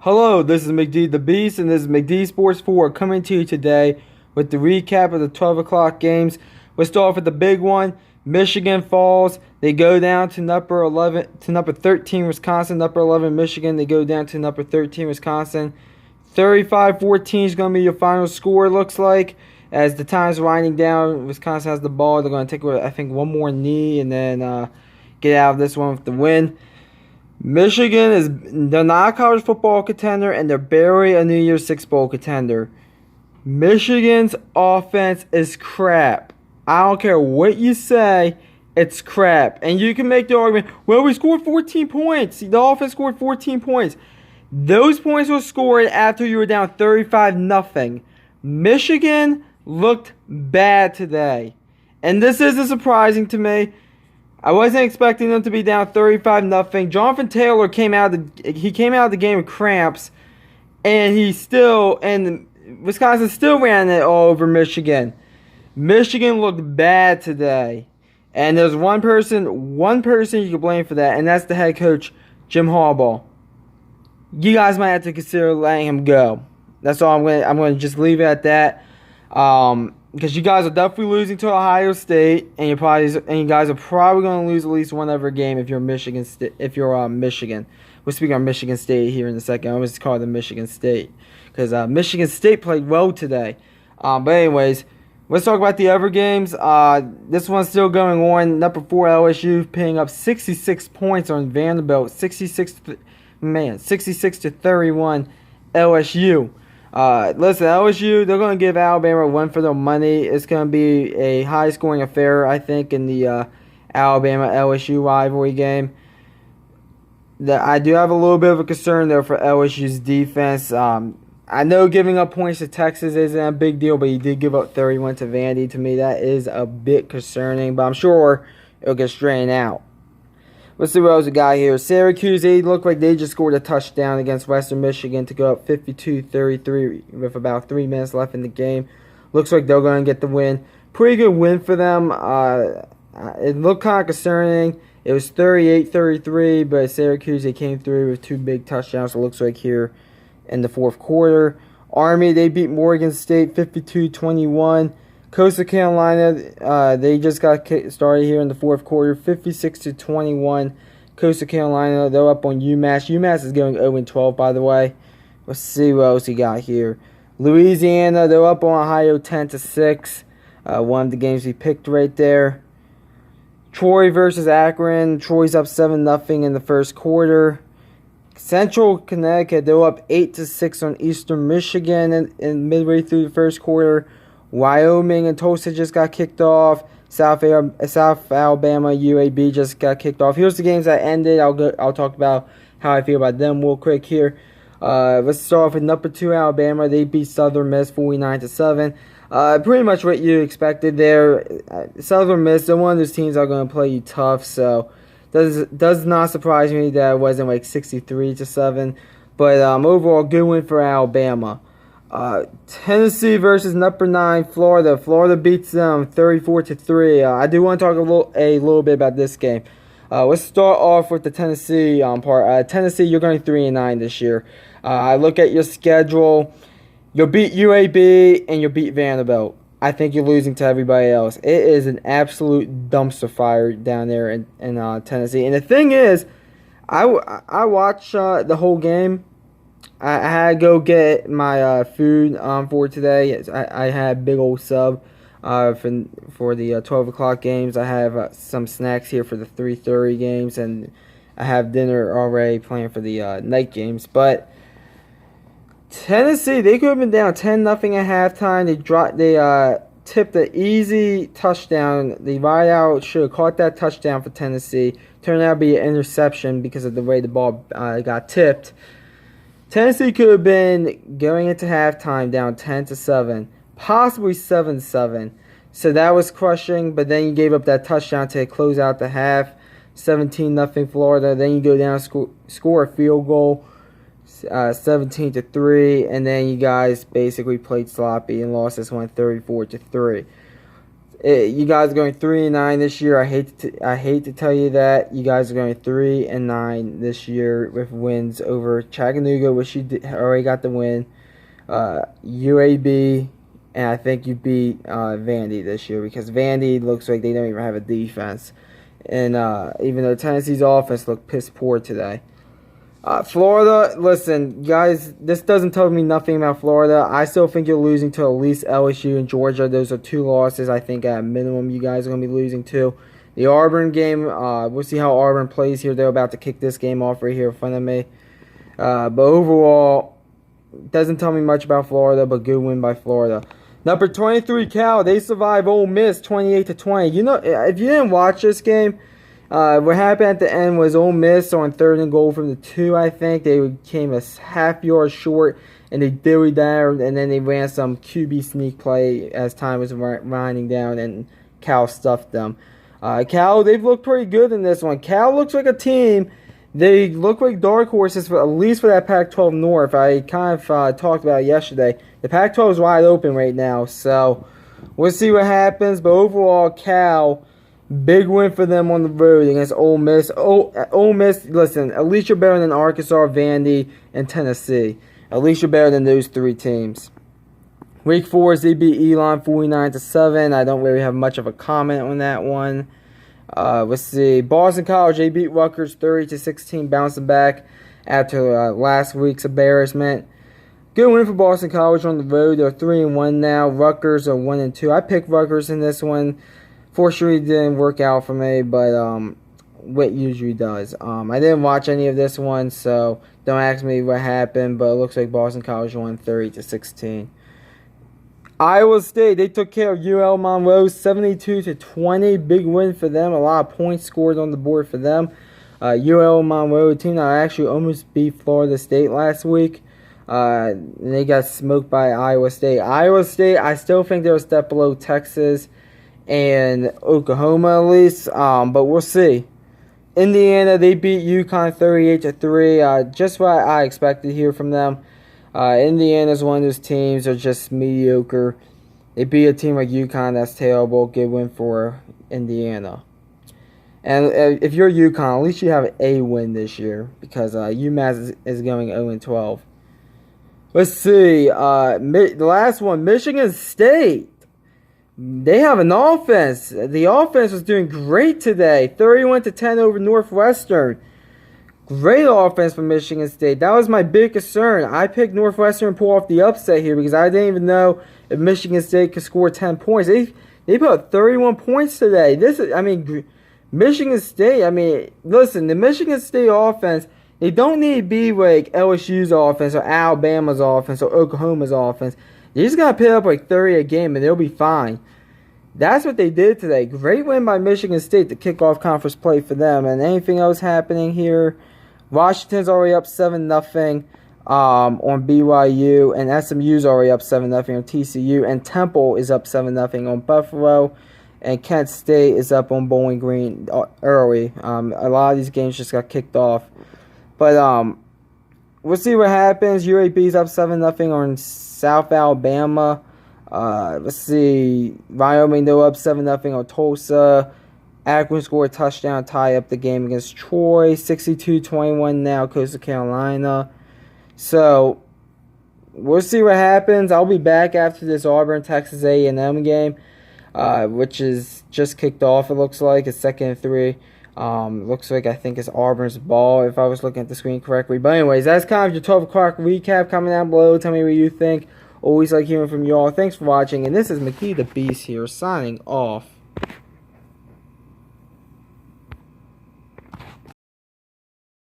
Hello, this is McD the Beast, and this is McD Sports 4 coming to you today with the recap of the 12 o'clock games. We'll start off with the big one. Michigan falls. They go down to number 13 Wisconsin. Number 11 Michigan. They go down to number 13 Wisconsin. 35-14 is going to be your final score, looks like. As the time's winding down, Wisconsin has the ball. They're going to take, I think, one more knee and then get out of this one with the win. They're not a college football contender, and they're barely a New Year's Six Bowl contender. Michigan's offense is crap. I don't care what you say, it's crap. And you can make the argument, well, we scored 14 points. The offense scored 14 points. Those points were scored after you were down 35-0. Michigan looked bad today. And this isn't surprising to me. I wasn't expecting them to be down 35-0. Jonathan Taylor came out of the game with cramps, and Wisconsin still ran it all over Michigan. Michigan looked bad today, and there's one person you can blame for that, and that's the head coach, Jim Harbaugh. You guys might have to consider letting him go. That's all I'm going to just leave it at that. Because you guys are definitely losing to Ohio State, and you guys are probably going to lose at least one other game if you're Michigan. Michigan, we're speaking of Michigan State here in a second. I always call it Michigan State because Michigan State played well today. But anyways, let's talk about the other games. This one's still going on. Number 4 LSU picking up 66 points on Vanderbilt. 66 to 31 LSU. Listen, LSU, they're going to give Alabama a win for their money. It's going to be a high-scoring affair, I think, in the Alabama-LSU rivalry game. I do have a little bit of a concern, though, for LSU's defense. I know giving up points to Texas isn't a big deal, but he did give up 31 to Vandy. To me, that is a bit concerning, but I'm sure it'll get straightened out. Let's see what else we got here. Syracuse, they look like they just scored a touchdown against Western Michigan to go up 52-33 with about 3 minutes left in the game. Looks like they're going to get the win. Pretty good win for them. It looked kind of concerning. It was 38-33, but Syracuse, they came through with 2 big touchdowns, it looks like here in the fourth quarter. Army, they beat Morgan State 52-21. Coastal Carolina, they just got started here in the fourth quarter, 56-21. Coastal Carolina, they're up on UMass. UMass is going 0-12, by the way. Let's see what else we got here. Louisiana, they're up on Ohio 10-6. One of the games we picked right there. Troy versus Akron. Troy's up 7-0 in the first quarter. Central Connecticut, they're up 8-6 on Eastern Michigan in midway through the first quarter. Wyoming and Tulsa just got kicked off. South Alabama, UAB just got kicked off. Here's the games that ended. I'll talk about how I feel about them real quick here. Let's start off with number 2 Alabama. They beat Southern Miss 49-7. Pretty much what you expected there. Southern Miss, they're one of those teams that are going to play you tough. So does not surprise me that it wasn't like 63-7. But overall, good win for Alabama. Tennessee versus number 9 Florida. Florida beats them 34-3. I do want to talk a little bit about this game. Let's start off with the Tennessee part. Tennessee, you're going 3-9 this year. I look at your schedule. You'll beat UAB and you'll beat Vanderbilt. I think you're losing to everybody else. It is an absolute dumpster fire down there in Tennessee. And the thing is, I watched the whole game. I had to go get my food for today. I had a big old sub for the 12 o'clock games. I have some snacks here for the 3:30 games, and I have dinner already planned for the night games. But Tennessee, they could have been down 10-0 at halftime. They tipped an easy touchdown. The wideout should have caught that touchdown for Tennessee. Turned out to be an interception because of the way the ball got tipped. Tennessee could have been going into halftime down 10-7, possibly 7-7. So that was crushing, but then you gave up that touchdown to close out the half, 17-0 Florida. Then you go down and score a field goal, 17-3, and then you guys basically played sloppy and lost this one 34-3. You guys are going 3-9 this year. I hate to tell you that you guys are going 3-9 this year with wins over Chattanooga, which you already got the win. UAB, and I think you beat Vandy this year because Vandy looks like they don't even have a defense, and even though Tennessee's offense looked piss poor today. Florida, listen, guys, this doesn't tell me nothing about Florida. I still think you're losing to at least LSU and Georgia. Those are 2 losses I think at minimum you guys are going to be losing to. The Auburn game, we'll see how Auburn plays here. They're about to kick this game off right here in front of me. But overall, doesn't tell me much about Florida, but good win by Florida. Number 23, Cal, they survive Ole Miss 28-20. You know, if you didn't watch this game, what happened at the end was Ole Miss on 3rd and goal from the 2, I think. They came a half yard short, and they dillied down, and then they ran some QB sneak play as time was winding down, and Cal stuffed them. Cal, they've looked pretty good in this one. Cal looks like a team. They look like dark horses, at least for that Pac-12 North. I kind of talked about it yesterday. The Pac-12 is wide open right now, so we'll see what happens. But overall, Cal, big win for them on the road against Ole Miss. Ole Miss, listen, at least you're better than Arkansas, Vandy, and Tennessee. At least you're better than those 3 teams. Wake Forest, they beat Elon 49-7. I don't really have much of a comment on that one. Let's see. Boston College, they beat Rutgers 30-16, bouncing back after last week's embarrassment. Good win for Boston College on the road. They're 3-1 now. Rutgers are 1-2. I picked Rutgers in this one. Fortunately, it didn't work out for me, but what usually does. I didn't watch any of this one, so don't ask me what happened, but it looks like Boston College won 30-16. Iowa State, they took care of UL Monroe 72-20. Big win for them. A lot of points scored on the board for them. UL Monroe, a team that actually almost beat Florida State last week. They got smoked by Iowa State. Iowa State, I still think they're a step below Texas and Oklahoma at least, but we'll see. Indiana, they beat UConn 38-3. Just what I expected here from them. Indiana's one of those teams that are just mediocre. They beat a team like UConn that's terrible. Good win for Indiana. And if you're UConn, at least you have a win this year because UMass is going 0-12. Let's see. The last one, Michigan State. They have an offense. The offense was doing great today. 31-10 over Northwestern. Great offense for Michigan State. That was my big concern. I picked Northwestern to pull off the upset here because I didn't even know if Michigan State could score 10 points. They put up 31 points today. Michigan State, listen, the Michigan State offense, they don't need to be like LSU's offense or Alabama's offense or Oklahoma's offense. They just got to put up like 30 a game and they'll be fine. That's what they did today. Great win by Michigan State to kick off conference play for them. And anything else happening here? Washington's already up 7-0 on BYU, and SMU's already up 7-0 on TCU, and Temple is up 7-0 on Buffalo, and Kent State is up on Bowling Green early. A lot of these games just got kicked off. But we'll see what happens. UAB's up 7-0 on South Alabama. Let's see. Wyoming, they're up 7-0 on Tulsa. Akron scored a touchdown, tie up the game against Troy. 62-21 now, Coastal Carolina. So, we'll see what happens. I'll be back after this Auburn-Texas A&M game, which is just kicked off, it looks like. It's 2nd and 3. Looks like I think it's Auburn's ball, if I was looking at the screen correctly. But anyways, that's kind of your 12 o'clock recap. Comment down below. Tell me what you think. Always like hearing from y'all. Thanks for watching. And this is McKee the Beast here, signing off.